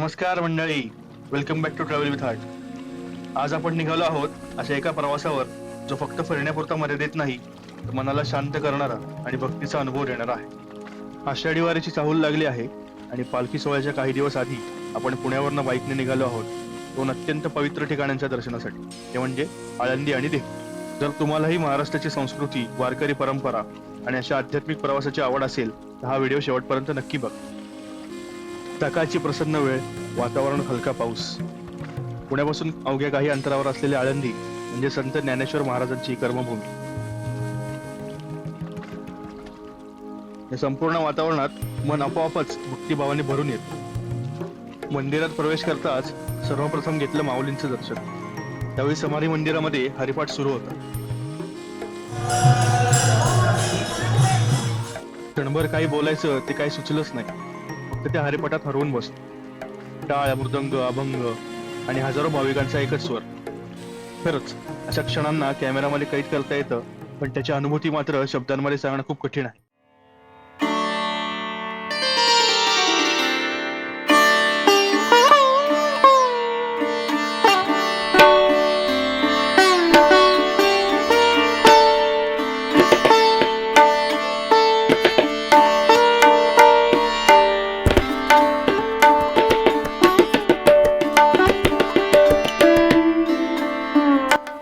नमस्कार मंडळी, welcome back to travel with heart. आज आपण निघालो आहोत अशा एका प्रवासावर जो फक्त फिरण्यापुरता मर्यादित नाही, तर मनाला शांत करणारा आणि भक्तीचा अनुभव देणारा आहे. आषाढी वारीची चाहूल लागली आहे आणि पालखी सोहळ्याच्या काही दिवस आधी आपण पुण्यावरनं बाईकने निघालो आहोत दोन अत्यंत पवित्र ठिकाणांच्या दर्शनासाठी, ते म्हणजे आळंदी आणि देहू. जर तुम्हालाही महाराष्ट्राची संस्कृती, वारकरी परंपरा आणि अशा आध्यात्मिक प्रवासाची आवड असेल तर हा व्हिडिओ शेवटपर्यंत नक्की बघा. सकाळची प्रसन्न वेळ, वातावरण, हलका पाऊस. पुण्यापासून अवघ्या काही अंतरावर असलेले आळंदी म्हणजे संत ज्ञानेश्वर महाराजांची कर्मभूमी. या संपूर्ण वातावरणात मन आपोआपच भक्तिभावाने भरून येत. मंदिरात प्रवेश करताच सर्वप्रथम घेतलं माऊलींचं दर्शन. त्यावेळी समाधी मंदिरामध्ये हरिपाठ सुरू होता. क्षणभर काही बोलायचं ते काही सुचलंच नाही, फक्त त्या हरिपाठात हरवून बसलो. टाळ, मृदंग, अभंग आणि हजारो भाविकांचा एकच स्वर. खरंच अशा क्षणांना कॅमेरामध्ये कैद करता येतं, पण त्याची अनुभूती मात्र शब्दांमध्ये सांगणं खूप कठीण आहे.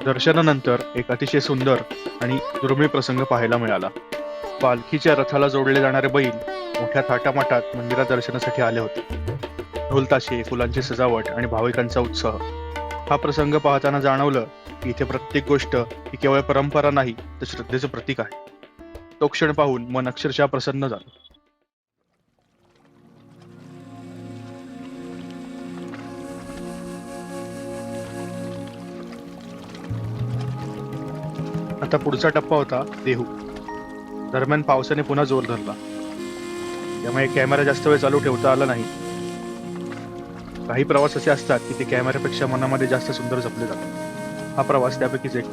दर्शनानंतर एक अतिशय सुंदर आणि दुर्मिळ प्रसंग पाहायला मिळाला. पालखीच्या रथाला जोडले जाणारे बैल मोठ्या थाटामाटात मंदिरात दर्शनासाठी आले होते. ढोलताशे, फुलांची सजावट आणि भाविकांचा उत्साह. हा प्रसंग पाहताना जाणवलं की इथे प्रत्येक गोष्ट ही केवळ परंपरा नाही, तर श्रद्धेचं प्रतीक आहे. तो क्षण पाहून मन अक्षरशः प्रसन्न झालं. आता पुढचा टप्पा होता देहू. दरम्यान पावसाने पुन्हा जोर धरला, त्यामुळे कॅमेरा जास्त वेळ चालू ठेवता आला नाही. काही प्रवास असे असतात की ते कॅमेऱ्यापेक्षा मनामध्ये जास्त सुंदर जपले जातात. हा प्रवास त्यापैकीच एक.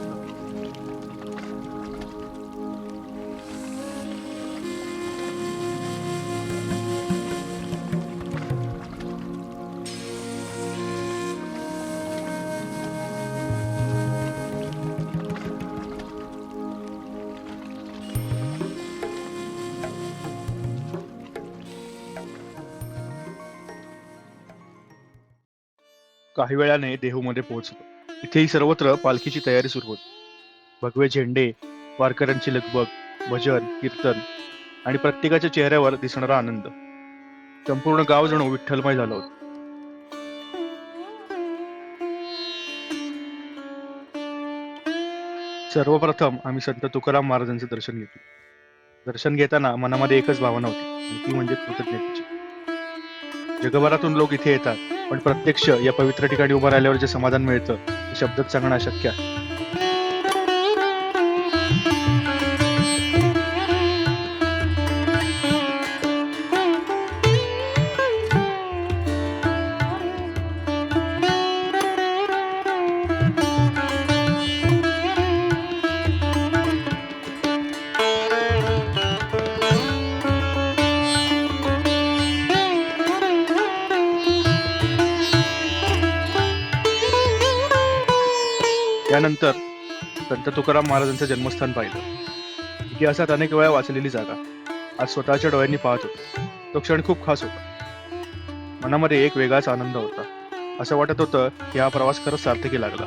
काही वेळाने देहूमध्ये पोहोचलो. इथेही सर्वत्र पालखीची तयारी सुरू होती. भगवे झेंडे, वारकऱ्यांची लगबग, भजन, कीर्तन आणि प्रत्येकाच्या चेहऱ्यावर दिसणारा आनंद. संपूर्ण गाव जणू विठ्ठलमय झालं होतं. सर्वप्रथम आम्ही संत तुकाराम महाराजांचे दर्शन घेतले. दर्शन घेताना मनामध्ये एकच भावना होती, आणि ती म्हणजे कृतज्ञतेची. जगभरातून लोक इथे येतात, पण प्रत्यक्ष या पवित्र ठिकाणी उभं राहिल्यावर जे समाधान मिळतं ते शब्दात सांगणं अशक्य आहे. त्यानंतर संत तुकाराम महाराजांचं जन्मस्थान पाहिलं. इतिहासात अनेक वेळा वाचलेली जागा आज स्वतःच्या डोळ्यांनी पाहत होतो. तो क्षण खूप खास होता. मनामध्ये एक वेगळाच आनंद होता. असं वाटत होतं की हा प्रवास खरंच सार्थकी लागला.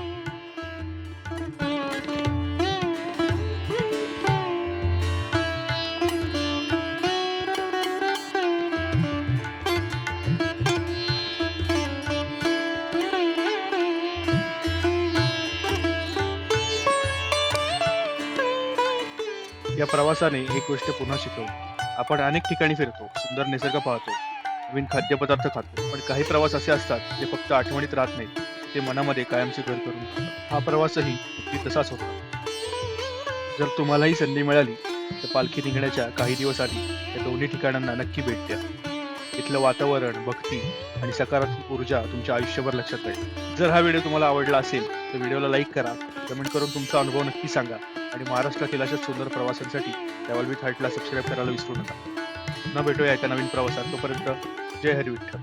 या प्रवासाने एक गोष्ट पुन्हा शिकवली. आपण अनेक ठिकाणी फिरतो, सुंदर निसर्ग पाहतो, नवीन खाद्यपदार्थ खातो, पण काही प्रवास असे असतात जे फक्त आठवणीत राहत नाहीत, ते मनामध्ये कायमचे घर करून टाकतात. हा प्रवासही अगदी तसाच होता. जर तुम्हालाही संधी मिळाली तर पालखी निघण्याच्या काही दिवस आधी या दोन्ही ठिकाणांना नक्की भेट द्या. इथलं वातावरण, भक्ती आणि सकारात्मक ऊर्जा तुमच्या आयुष्यभर लक्षात राहील. जर हा व्हिडिओ तुम्हाला आवडला असेल तर व्हिडिओला लाईक करा, कमेंट करून तुमचा अनुभव नक्की सांगा आणि महाराष्ट्रातील अशाच सुंदर प्रवासांसाठी ट्रॅव्हल विथ हार्टला सबस्क्राईब करायला विसरू नका. पुन्हा भेटूया एका नवीन प्रवासात. तोपर्यंत जय हरी विठ्ठल.